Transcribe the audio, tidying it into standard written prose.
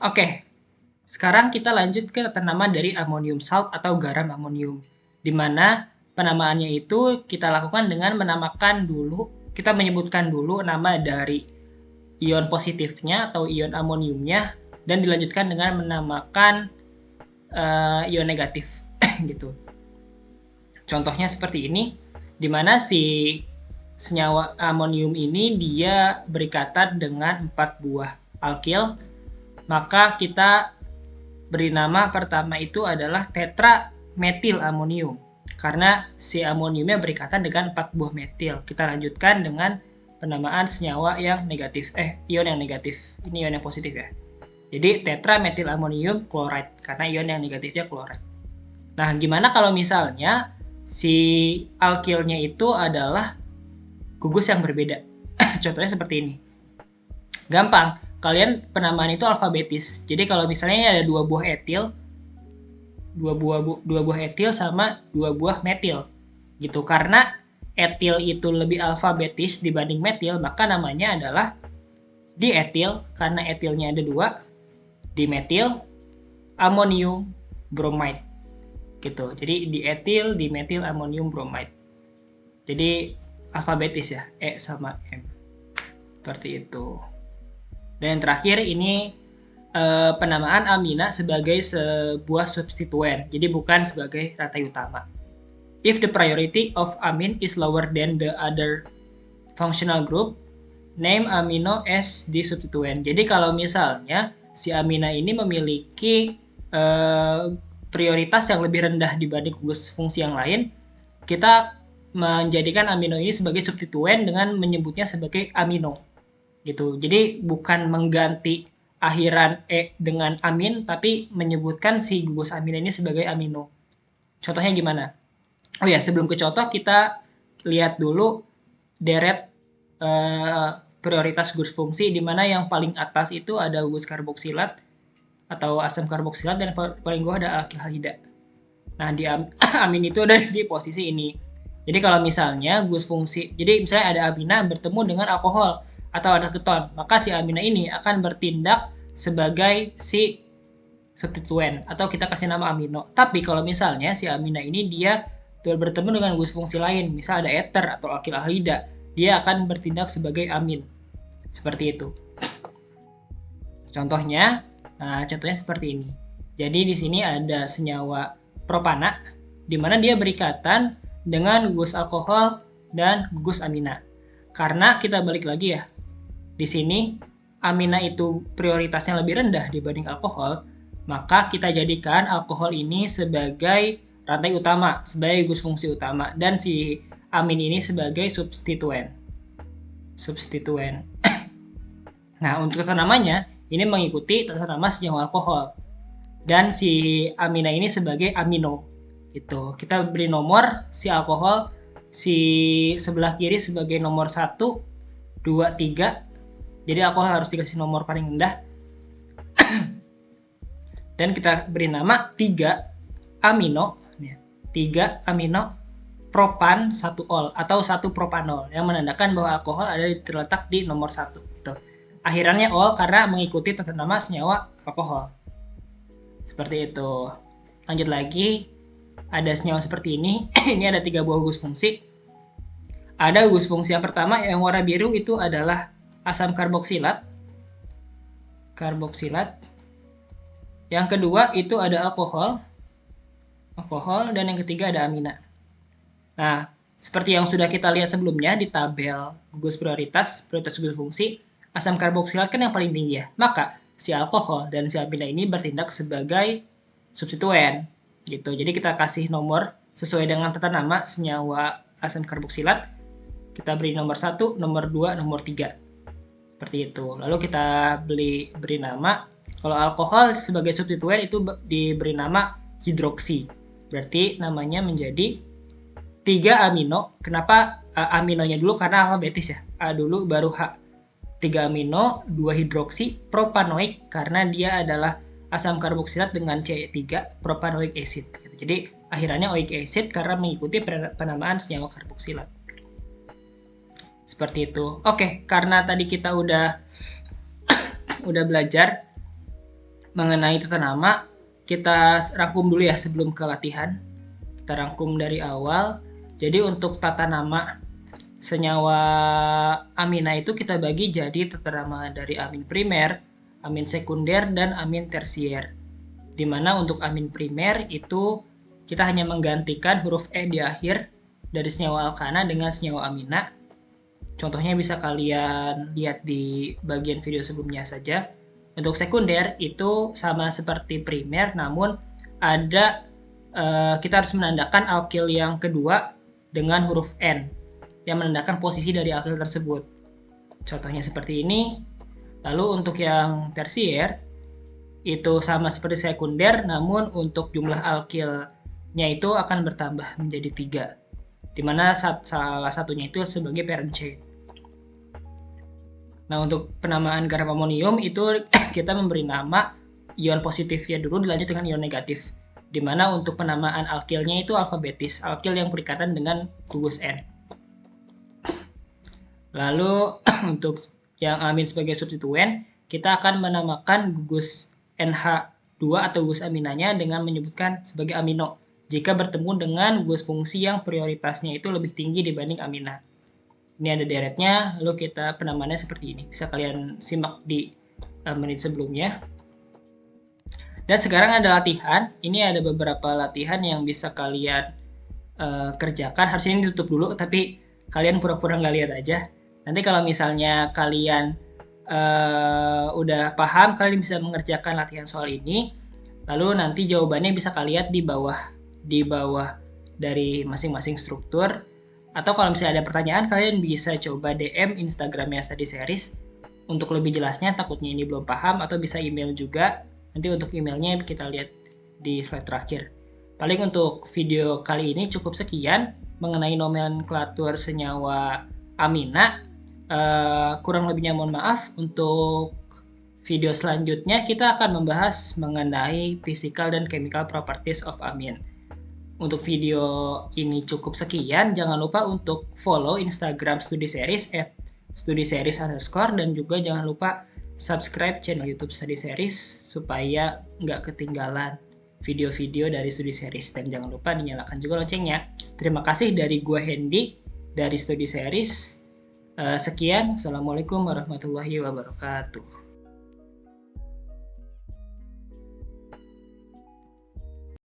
Oke, sekarang kita lanjut ke tanaman dari amonium salt atau garam amonium, di mana penamaannya itu kita lakukan dengan kita menyebutkan dulu nama dari ion positifnya atau ion amoniumnya, dan dilanjutkan dengan menamakan ion negatif gitu. Contohnya seperti ini, di mana si senyawa amonium ini dia berikatan dengan 4 buah alkil, maka kita beri nama pertama itu adalah tetrametil amonium. Karena si amoniumnya berikatan dengan 4 buah metil. Kita lanjutkan dengan penamaan senyawa yang negatif. Ion yang negatif. Ini ion yang positif ya. Jadi tetrametil amonium chloride. Karena ion yang negatifnya chloride. Nah, gimana kalau misalnya si alkilnya itu adalah gugus yang berbeda? Contohnya seperti ini. Gampang, kalian penamaan itu alfabetis. Jadi kalau misalnya ada dua buah etil sama dua buah metil gitu. Karena etil itu lebih alfabetis dibanding metil, maka namanya adalah dietil karena etilnya ada dua, dimetil, amonium bromide gitu. Jadi dietil, dimetil, amonium bromide. Jadi alfabetis ya, E sama M. Seperti itu. Dan yang terakhir ini penamaan amina sebagai sebuah substituen, jadi bukan sebagai rantai utama. If the priority of amine is lower than the other functional group, name amino as the substituent. Jadi kalau misalnya si amina ini memiliki prioritas yang lebih rendah dibanding gugus fungsi yang lain, kita menjadikan amino ini sebagai substituen dengan menyebutnya sebagai amino gitu. Jadi bukan mengganti akhiran E dengan amin, tapi menyebutkan si gugus amin ini sebagai amino. Contohnya gimana? Oh ya, sebelum ke contoh kita lihat dulu deret prioritas gugus fungsi, di mana yang paling atas itu ada gugus karboksilat atau asam karboksilat, dan paling bawah ada alkil halida. Nah, di amin itu ada di posisi ini. Jadi kalau misalnya gugus fungsi, jadi misalnya ada amina bertemu dengan alkohol atau ada keton, maka si amina ini akan bertindak sebagai si substituen atau kita kasih nama amino. Tapi kalau misalnya si amina ini dia bertemu dengan gugus fungsi lain, misal ada ether atau alkil halida, dia akan bertindak sebagai amin. Seperti itu. Contohnya seperti ini. Jadi di sini ada senyawa propana, di mana dia berikatan dengan gugus alkohol dan gugus amina. Karena kita balik lagi ya, di sini amina itu prioritasnya lebih rendah dibanding alkohol, maka kita jadikan alkohol ini sebagai rantai utama, sebagai gugus fungsi utama, dan si amin ini sebagai substituen. Nah, untuk tata namanya ini mengikuti tata nama senyawa alkohol, dan si amina ini sebagai amino gitu. Kita beri nomor si alkohol, si sebelah kiri sebagai nomor 1, 2, 3. Jadi alkohol harus dikasih nomor paling rendah. Dan kita beri nama 3 amino propan 1 ol atau 1 propanol, yang menandakan bahwa alkohol ada terletak di nomor 1 gitu. Akhirannya ol karena mengikuti tata nama senyawa alkohol. Seperti itu. Lanjut lagi, ada senyawa seperti ini. Ini ada 3 buah gugus fungsi. Ada gugus fungsi yang pertama yang warna biru itu adalah asam karboksilat. Yang kedua itu ada alkohol, dan yang ketiga ada amina. Nah, seperti yang sudah kita lihat sebelumnya di tabel gugus prioritas gugus fungsi, asam karboksilat kan yang paling tinggi ya. Maka si alkohol dan si amina ini bertindak sebagai substituen gitu. Jadi kita kasih nomor sesuai dengan tata nama senyawa asam karboksilat. Kita beri nomor 1, nomor 2, nomor 3. Seperti itu. Lalu kita beri nama, kalau alkohol sebagai substituen itu diberi nama hidroksi. Berarti namanya menjadi 3 amino. Kenapa aminonya dulu? Karena alfabetis ya. A dulu baru H. 3 amino, 2 hidroksi, propanoik karena dia adalah asam karboksilat dengan C3 propanoic acid. Jadi akhirannya oic acid karena mengikuti penamaan senyawa karboksilat. Seperti itu. Oke, karena tadi kita udah belajar mengenai tata nama, kita rangkum dulu ya sebelum ke latihan. Kita rangkum dari awal. Jadi untuk tata nama senyawa amina itu kita bagi jadi tata nama dari amin primer, amin sekunder, dan amin tersier. Dimana untuk amin primer itu kita hanya menggantikan huruf E di akhir dari senyawa alkana dengan senyawa amina. Contohnya bisa kalian lihat di bagian video sebelumnya saja. Untuk sekunder itu sama seperti primer, namun ada kita harus menandakan alkil yang kedua dengan huruf N yang menandakan posisi dari alkil tersebut. Contohnya seperti ini. Lalu untuk yang tersier itu sama seperti sekunder, namun untuk jumlah alkilnya itu akan bertambah menjadi 3, dimana salah satunya itu sebagai parent chain. Nah, untuk penamaan garam amonium itu kita memberi nama ion positifnya dulu, dilanjut dengan ion negatif. Dimana untuk penamaan alkilnya itu alfabetis, alkil yang berikatan dengan gugus N. Lalu untuk yang amin sebagai substituen, kita akan menamakan gugus NH2 atau gugus aminanya dengan menyebutkan sebagai amino jika bertemu dengan gugus fungsi yang prioritasnya itu lebih tinggi dibanding amina. Ini ada deretnya, lalu kita penamaannya seperti ini. Bisa kalian simak di menit sebelumnya. Dan sekarang ada latihan. Ini ada beberapa latihan yang bisa kalian kerjakan. Harusnya ini ditutup dulu, tapi kalian pura-pura nggak lihat aja. Nanti kalau misalnya kalian udah paham, kalian bisa mengerjakan latihan soal ini. Lalu nanti jawabannya bisa kalian lihat di bawah dari masing-masing struktur. Atau kalau misalnya ada pertanyaan, kalian bisa coba DM Instagramnya Study Series untuk lebih jelasnya, takutnya ini belum paham, atau bisa email juga. Nanti untuk emailnya kita lihat di slide terakhir. Paling untuk video kali ini cukup sekian mengenai nomenklatur senyawa amina. Kurang lebihnya mohon maaf. Untuk video selanjutnya kita akan membahas mengenai physical dan chemical properties of amine. Untuk video ini cukup sekian. Jangan lupa untuk follow Instagram Study Series @studyseries_, dan juga jangan lupa subscribe channel YouTube Study Series supaya nggak ketinggalan video-video dari Study Series. Dan jangan lupa dinyalakan juga loncengnya. Terima kasih dari gua Hendy dari Study Series. Sekian. Assalamualaikum warahmatullahi wabarakatuh.